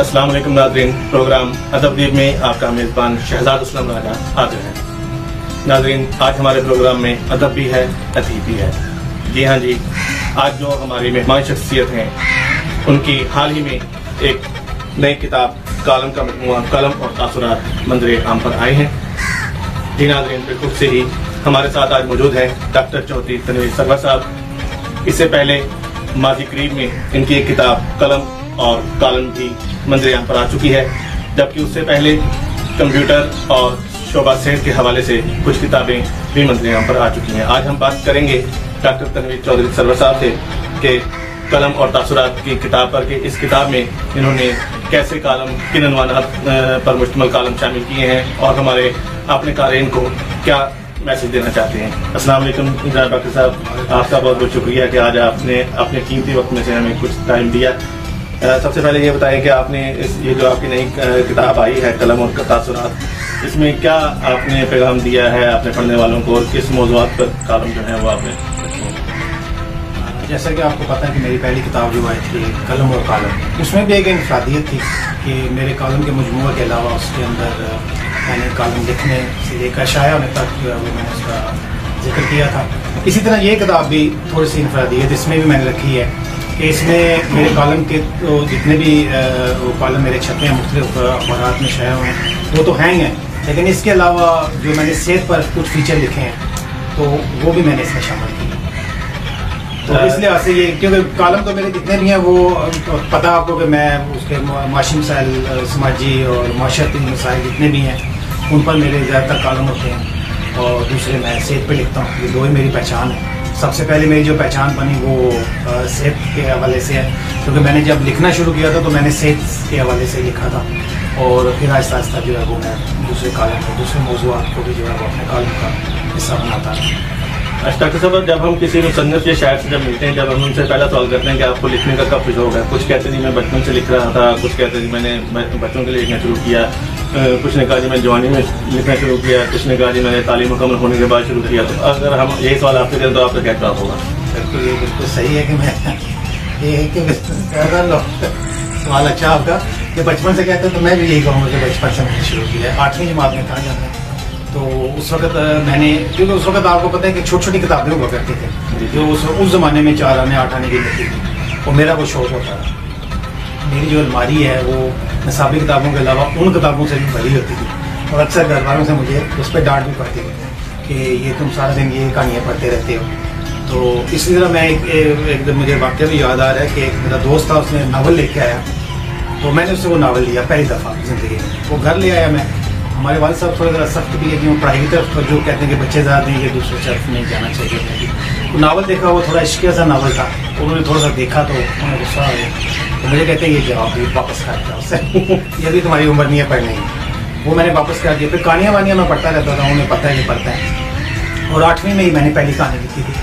अस्सलाम वालेकुम नाज़रीन, प्रोग्राम अदब दीप में आपका मेज़बान शहजाद असलम राजा हाजिर है। नाज़रीन, आज हमारे प्रोग्राम में अदब भी है, अदीब भी है। जी हाँ जी, आज जो हमारी मेहमान शख्सियत हैं उनकी हाल ही में एक नई किताब कालम का मजमूआ कलम और तासुरात मंजरे आम पर आए हैं। जी नाज़रीन, बिल्कुल से ही हमारे साथ आज मौजूद हैं डॉक्टर चौधरी तनवीर सरवर साहब। इससे पहले माजी करीब में इनकी एक किताब कलम और कालम भी मंजरे आम पर आ चुकी है, जबकि उससे पहले कंप्यूटर और शोबा सेहत के हवाले से कुछ किताबें भी मंजरे आम पर आ चुकी हैं। आज हम बात करेंगे डॉक्टर तनवीर चौधरी सरवर साहब से कि कलम और तासुरात की किताब पर, कि इस किताब में इन्होंने कैसे कालम, किन अनवानात पर मुश्तमिल कालम शामिल किए हैं और हमारे अपने क़ारीन को क्या मैसेज देना चाहते हैं। अस्सलाम वालेकुम डॉक्टर साहब, आपका बहुत बहुत शुक्रिया कि आज आपने अपने कीमती वक्त में से हमें कुछ टाइम दिया। सबसे पहले ये बताएं कि आपने ये जो आपकी नई किताब आई है कलम और तासुरात, इसमें क्या आपने पैगाम दिया है अपने पढ़ने वालों को और किस मौज़ूआत पर कालम जो है वो आपने? जैसा कि आपको पता है कि मेरी पहली किताब जो आई थी कलम और कालम, उसमें भी एक इंफरादियत थी कि मेरे कालम के मजमूए के अलावा उसके अंदर मैंने कालम लिखने से लेकर शाया होने तक जो है वो मैंने उसका जिक्र किया था। इसी तरह ये किताब भी थोड़ी सी इंफरादियत इसमें भी मैंने रखी है कि इसमें मेरे कालम के तो जितने भी वो कालम मेरे छपे हैं मुख्तलिफ अखबारात में शाया हुए हैं वो तो हैं ही हैं, लेकिन इसके अलावा जो मैंने सेहत पर कुछ फीचर लिखे हैं तो वो भी मैंने इसमें शामिल किए। तो इस लिहाज से ये, क्योंकि कालम तो मेरे जितने भी हैं वो पता आपको कि मैं उसके माशी मसाइल, समाजी और माशरती मसाइल जितने भी हैं उन पर मेरे ज़्यादातर कालम होते हैं और दूसरे मैं सेहत पे लिखता हूँ। ये दो ही मेरी पहचान है। सबसे पहले मेरी जो पहचान बनी वो सेहत के हवाले से है, क्योंकि मैंने जब लिखना शुरू किया था तो मैंने सेहत के हवाले से लिखा था और फिर आहिस्ता आहिस्ता जो है वो मैं दूसरे कालम में दूसरे मौज़ूआत को भी जो है वो अपने कालम का हिस्सा बनाता है। डॉक्टर साहब, जब हम किसी मुसन्निफ या शायर से जब मिलते हैं, जब हम उनसे पहला सवाल करते हैं कि आपको लिखने का कब शौक है, कुछ कहते जी मैं बचपन से लिख रहा था, कुछ कहते जी मैंने बच्चों के लिए लिखना शुरू किया, कुछ ने कहा जी मैं जवानी में लिखना शुरू किया, कुछ ने कहा जी मैंने तालीम मुकम्मल होने के बाद शुरू किया। तो अगर हम यही सवाल आपसे करें तो आपका क्या जवाब होगा? बिल्कुल, ये बिल्कुल सही है कि मैं ये सवाल अच्छा आपका कि बचपन से कहते हैं, तो मैं भी यही कहूँगा कि बचपन से मैंने शुरू किया है। 8वीं जमात में कहा जाता है तो उस वक्त मैंने, क्योंकि उस वक्त आपको पता है कि छोटी छोटी किताबें हुआ करती थी जो उस ज़माने में 4 आने 8 आने की मिलती थी, और मेरा वो शौक होता था। मेरी जो अलमारी है वो निसाबी किताबों के अलावा उन किताबों से भी भरी होती थी और अक्सर घर वालों से मुझे उस पर डांट भी पड़ती थी कि ये तुम सारा दिन ये कहानियाँ पढ़ते रहते हो। तो इसी तरह मैं एक दिन मुझे वाक़या भी याद आ रहा है कि एक मेरा दोस्त था, उसने नावल लेके आया तो मैंने उससे वो नावल लिया पहली दफ़ा ज़िंदगी में। वो घर ले आया, मैं, हमारे वालिद साहब थोड़ा ज़रा सख्त भी है कि वो पढ़ाई की तरफ जो कहते हैं कि बच्चे ज़्यादा नहीं, ये दूसरे तरफ नहीं जाना चाहिए। तो नावल देखा, वो थोड़ा इश्किया सा नावल था, उन्होंने थोड़ा सा देखा तो उन्हें गुस्सा आ गया। तो मुझे कहते हैं ये जवाब भी वापस कर दिया उससे ये भी तुम्हारी उम्र नहीं है पढ़ने की। वो मैंने वापस कर दिया। फिर कहानियाँ वानियाँ मैं पढ़ता रहता था, उन्हें पता है कि पढ़ता है। और 8वीं में ही मैंने पहली कहानी लिखी थी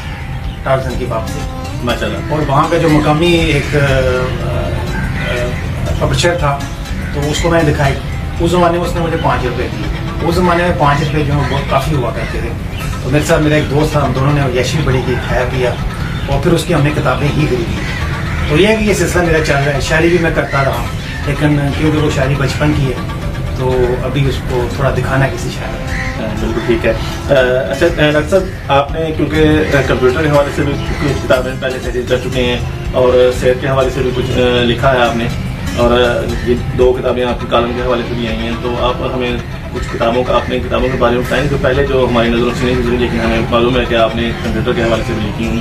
टार्ज़न की वापसी माशाल्लाह। और वहाँ का जो मकामी एक पब्लिशर था तो उसको मैंने दिखाई। उस ज़माने में उसने मुझे 5 रुपये दिए। उस ज़माने में 5 रुपये जो है बहुत काफ़ी हुआ करते थे। तो मेरे साथ मेरा एक दोस्त था, हम दोनों ने यशी बड़ी की, खाया पिया और फिर उसकी हमने किताबें ही खरीदी। तो ये है कि ये सिलसिला मेरा चल रहा है। शायरी भी मैं करता रहा, लेकिन क्योंकि वो शायरी बचपन की है तो अभी उसको थोड़ा दिखाना किसी शायर है। बिल्कुल ठीक है। अच्छा डॉक्टर साहब, आपने क्योंकि कंप्यूटर के हवाले से भी कुछ किताबें पहले तहरीर कर चुके हैं और सेहत के हवाले से भी कुछ लिखा है आपने, और ये 2 किताबें आपकी कालम के हवाले से भी आई हैं। तो आप हमें कुछ किताबों का, अपने किताबों के बारे में बताएं जो पहले जो हमारी नज़रों से नहीं गुजरी, लेकिन हमें मालूम है कि आपने कंप्यूटर के हवाले से भी लिखी हैं,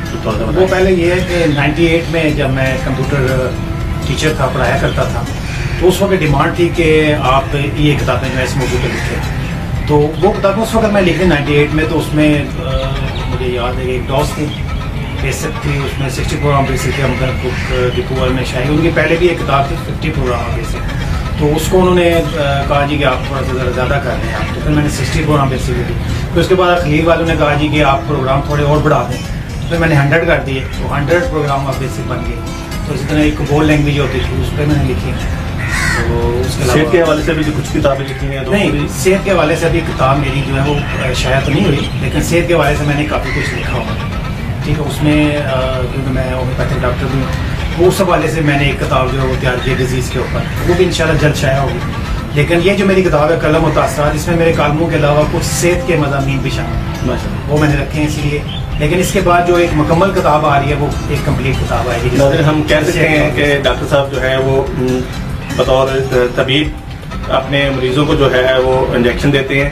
तो थोड़ा सा बताएं। वो पहले ये है कि 98 में जब मैं कंप्यूटर टीचर था, पढ़ाया करता था, तो उस वक्त डिमांड थी कि आप ये किताबें जो है इस मौजूद पर लिखें। तो वो किताबें उस वक्त मैं लिखी 98 में। तो उसमें मुझे याद है कि एक डॉस थी, बेसिक थी, उसमें 60 प्रोग्राम बेसिक थे, अमदर बुक डिपोअल में शायद उनकी पहले भी एक किताब थी 50 प्रोग्राम बेसिक। तो उसको उन्होंने कहा जी कि आप थोड़ा सा ज़्यादा कर रहे हैं आप, तो फिर मैंने 60 प्रोग्राम बेसिक दी। फिर उसके बाद खलील वालों ने कहा जी कि आप प्रोग्राम थोड़े और बढ़ा दें, फिर मैंने 100 कर दिए, तो 100 प्रोग्राम आप बेसिक बन गए। तो इसी तरह एक बोल लैंग्वेज होती थी, उस पर मैंने लिखी। तो उसके अलावा सेहत के हवाले से भी जो कुछ किताबें लिखी हैं तो नहीं, सेहत के हवाले से अभी किताब मेरी जो है वो शायद तो नहीं हुई, लेकिन सेहत के हवाले से मैंने काफ़ी कुछ लिखा हुआ है। ठीक है, उसमें क्योंकि मैं होम्योपैथिक डॉक्टर भी हूँ اس حوالے سے میں نے ایک کتاب جو ہے وہ تیار کی ڈیزیز کے اوپر, وہ بھی انشاءاللہ جلد شائع ہوگی. لیکن یہ جو میری کتاب ہے قلم و تاثرات, اس میں میرے کالموں کے علاوہ کچھ صحت کے مضامین بھی شامل ہیں, وہ میں نے رکھے ہیں اس لیے. لیکن اس کے بعد جو ایک مکمل کتاب آ رہی ہے وہ ایک کمپلیٹ کتاب آئے گی. ہم کہہ سکتے ہیں کہ ڈاکٹر صاحب جو ہے وہ بطور طبیب اپنے مریضوں کو جو ہے وہ انجیکشن دیتے ہیں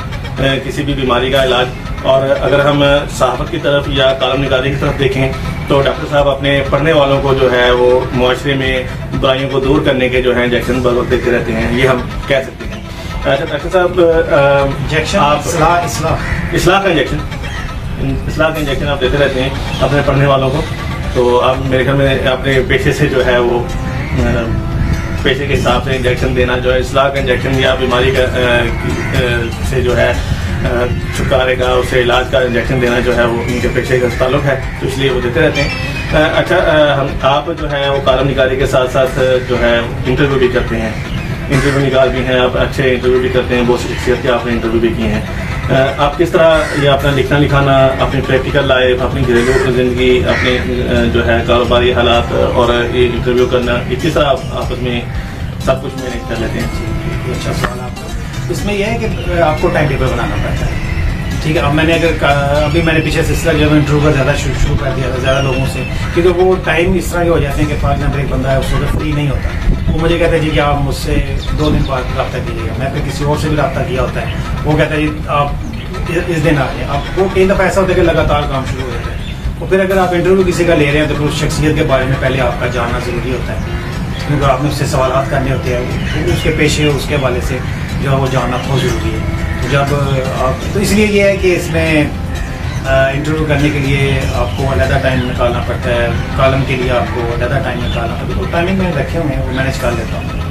کسی بھی بیماری کا علاج. اور اگر ہم صحافت کی طرف یا کالم نگاری کی طرف دیکھیں تو ڈاکٹر صاحب اپنے پڑھنے والوں کو جو ہے وہ معاشرے میں برائیوں کو دور کرنے کے جو ہے انجیکشن بر وقت دیتے رہتے ہیں, یہ ہم کہہ سکتے ہیں. اچھا ڈاکٹر صاحب, انجیکشن آپ اصلاح کا انجیکشن آپ دیتے رہتے ہیں اپنے پڑھنے والوں کو, تو آپ میرے خیال میں اپنے پیشے سے جو ہے وہ پیشے کے حساب سے انجیکشن دینا جو ہے اصلاح کا انجیکشن یا بیماری کا سے جو ہے چھٹکارے کا اسے علاج کا انجیکشن دینا جو ہے وہ ان کے پیشے کا تعلق ہے, تو اس لیے وہ دیتے رہتے ہیں. اچھا آپ جو ہے وہ کالم نگاری کے ساتھ ساتھ جو ہے انٹرویو بھی کرتے ہیں, انٹرویو نگار بھی ہیں آپ, اچھے انٹرویو بھی کرتے ہیں, بہت سی شخصیت کے آپ نے انٹرویو بھی کیے ہیں. آپ کس طرح یہ اپنا لکھنا لکھانا, اپنی پریکٹیکل لائف, اپنی گھریلو زندگی, اپنے جو ہے کاروباری حالات اور یہ انٹرویو کرنا, کس طرح آپ آپس میں سب کچھ مینیج کر لیتے ہیں؟ اچھا سوال آپ کا. اس میں یہ ہے کہ آپ کو ٹائم ٹیبل بنانا پڑتا ہے. ٹھیک ہے, اب میں نے اگر ابھی میں نے پیچھے سلسلہ جب انٹرویو کا زیادہ شروع کر دیا تھا زیادہ لوگوں سے, کیونکہ وہ ٹائم اس طرح کے ہو جاتے ہیں کہ فار ایگزامپل ایک بندہ ہے اس وقت فری نہیں ہوتا, وہ مجھے کہتا ہے جی کہ آپ مجھ سے 2 دن بعد رابطہ کیجیے گا. میں پھر کسی اور سے بھی رابطہ کیا ہوتا ہے, وہ کہتا ہے جی آپ اس دن آ جائیں. اب وہ ایک دفعہ ایسا ہوتا ہے کہ لگاتار کام شروع ہو جاتا ہے. اور پھر اگر آپ انٹرویو کسی کا لے رہے ہیں تو پھر اس شخصیت کے بارے میں پہلے آپ کا جاننا ضروری ہوتا ہے, کیونکہ آپ نے اس سے سوالات کرنے ہوتے ہیں, اس کے پیشے اس کے حوالے سے جو ہے وہ جاننا بہت ضروری ہے. جب آپ تو اس لیے یہ ہے کہ اس میں انٹرویو کرنے کے لیے آپ کو علیحدہ ٹائم نکالنا پڑتا ہے, کالم کے لیے آپ کو علیحدہ ٹائم نکالنا پڑتا ہے. ٹائمنگ میں رکھے ہوئے ہیں, وہ مینیج کر لیتا ہوں.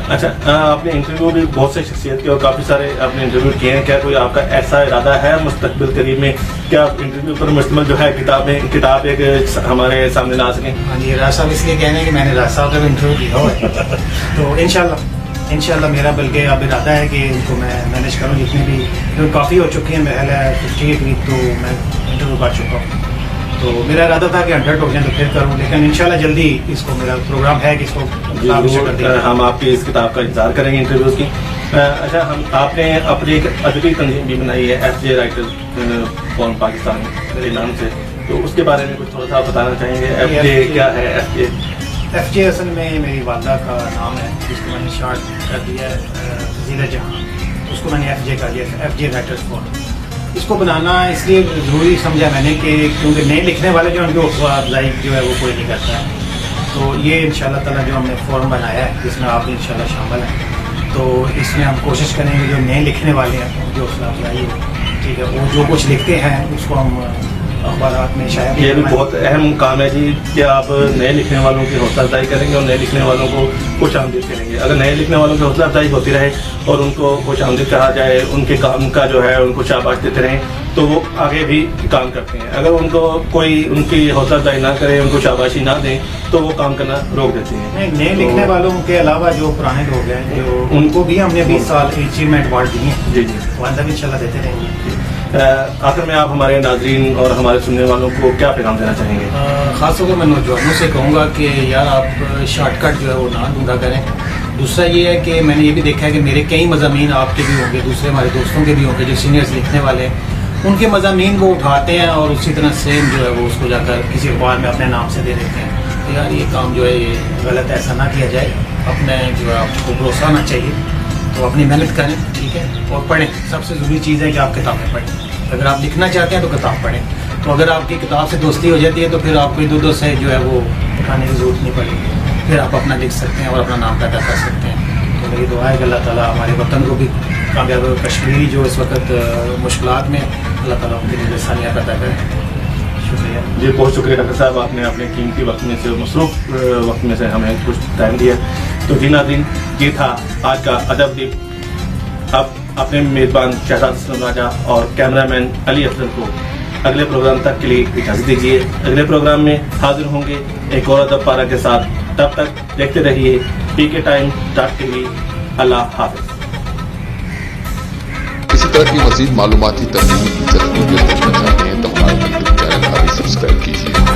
اچھا, آپ نے انٹرویو بھی بہت سے شخصیت کے اور کافی سارے آپ نے انٹرویو کیے ہیں, کیا کوئی آپ کا ایسا ارادہ ہے مستقبل قریب میں کہ آپ انٹرویو پر مشتمل جو ہے کتاب ایک ہمارے سامنے لا سکیں؟ ہاں جی, راج صاحب اس لیے کہنے ہیں کہ میں نے راج صاحب کا بھی انٹرویو کیا ہوا ہے, تو انشاءاللہ میرا بلکہ اب ارادہ ہے کہ ان کو میں مینیج کروں. جتنے بھی کافی ہو چکی ہیں, محل ہے 58 ویک, تو میں انٹرویو کر چکا ہوں. تو میرا ارادہ تھا کہ 100 ہو جائیں تو پھر کروں, لیکن انشاءاللہ جلدی اس کو میرا پروگرام ہے کہ اس کو ہم آپ کی اس کتاب کا انتظار کریں گے انٹرویوز کی. اچھا, آپ نے اپنی ایک ادبی تنظیم بھی بنائی ہے FJ رائٹر فورم پاکستان کے نام سے, تو اس کے بارے میں کچھ تھوڑا سا بتانا چاہیں گے؟ FJ کیا ہے؟ FJ اصل میں میری والدہ کا نام ہے, جس کو میں نے شارٹ کر دیا ہے فضیلہ جہاں, اس کو میں نے FJ کر دیا, FJ رائٹرز فورم. اس کو بنانا اس لیے ضروری سمجھا میں نے کہ کیونکہ نئے لکھنے والے جو ان کی حوصلہ افزائی جو ہے وہ کوئی نہیں کرتا ہے. تو یہ انشاءاللہ تعالیٰ جو ہم نے فورم بنایا ہے جس میں آپ بھی انشاءاللہ شامل ہیں, تو اس میں ہم کوشش کریں گے جو نئے لکھنے والے ہیں ان کی حوصلہ افزائی ہو. ٹھیک ہے, وہ جو کچھ لکھتے ہیں اس کو ہم اخبارات میں شاید یہ بھی بہت اہم کام ہے جی کہ آپ نئے لکھنے والوں کی حوصلہ افزائی کریں گے اور نئے لکھنے والوں کو خوش آمدید کریں گے. اگر نئے لکھنے والوں کی حوصلہ افزائی ہوتی رہے اور ان کو خوش آمدید کہا جائے, ان کے کام کا جو ہے ان کو شاباش دیتے رہیں, تو وہ آگے بھی کام کرتے ہیں. اگر ان کو کوئی ان کی حوصلہ افزائی نہ کرے, ان کو شاباشی نہ دیں, تو وہ کام کرنا روک دیتے ہیں. نئے لکھنے والوں کے علاوہ جو پرانے لوگ ہیں جو ان کو بھی ہم نے 20 سال اچیومنٹ ایوارڈ دیے ہیں. جی جی, والدہ بھی انشاءاللہ دیتے رہیں گے. آخر میں آپ ہمارے ناظرین اور ہمارے سننے والوں کو کیا پیغام دینا چاہیں گے؟ خاص طور پر میں نوجوانوں سے کہوں گا کہ یار آپ شارٹ کٹ جو ہے وہ نہ ڈھونڈا کریں. دوسرا یہ ہے کہ میں نے یہ بھی دیکھا ہے کہ میرے کئی مضامین آپ کے بھی ہوں گے, دوسرے ہمارے دوستوں کے بھی ہوں گے جو سینئرز لکھنے والے ہیں, ان کے مضامین وہ اٹھاتے ہیں اور اسی طرح سیم جو ہے وہ اس کو جا کر کسی اخبار میں اپنے نام سے دے دیتے ہیں. تو یار یہ کام جو ہے یہ غلط ہے, ایسا نہ کیا جائے. اپنے جو ہے آپ کو بھروسہ ہونا چاہیے, تو اپنی محنت کریں. ٹھیک ہے, اور پڑھیں. سب سے ضروری چیز ہے کہ آپ کتابیں پڑھیں. اگر آپ لکھنا چاہتے ہیں تو کتاب پڑھیں. تو اگر آپ کی کتاب سے دوستی ہو جاتی ہے تو پھر آپ کو دو سے جو ہے وہ اٹھانے کی ضرورت نہیں پڑے گی, پھر آپ اپنا لکھ سکتے ہیں اور اپنا نام پیدا کر سکتے ہیں. تو میری دعا ہے کہ اللہ تعالیٰ ہمارے وطن کو بھی کامیاب, کشمیری جو اس وقت مشکلات میں, اللہ تعالیٰ ان کے لیے آسانیاں پیدا کریں. شکریہ جی, بہت شکریہ ڈاکٹر صاحب, آپ نے اپنے قیمتی وقت میں سے, مصروف وقت میں سے ہمیں کچھ ٹائم دیا. تو جی ناظرین, یہ تھا آج کا ادب دیپ. اب اپنے میزبان شہزاد اسلم راجہ اور کیمرہ مین علی افضل کو اگلے پروگرام تک کے لیے اجازت دیجیے. اگلے پروگرام میں حاضر ہوں گے ایک اور ادب پارہ کے ساتھ. تب تک دیکھتے رہیے PKTime.tv. اللہ حافظ. اسی طرح کی مزید معلوماتی ترمیم ویڈیو دیکھنا چاہتے ہیں تو ہمارے یوٹیوب چینل ابھی سبسکرائب کیجیے.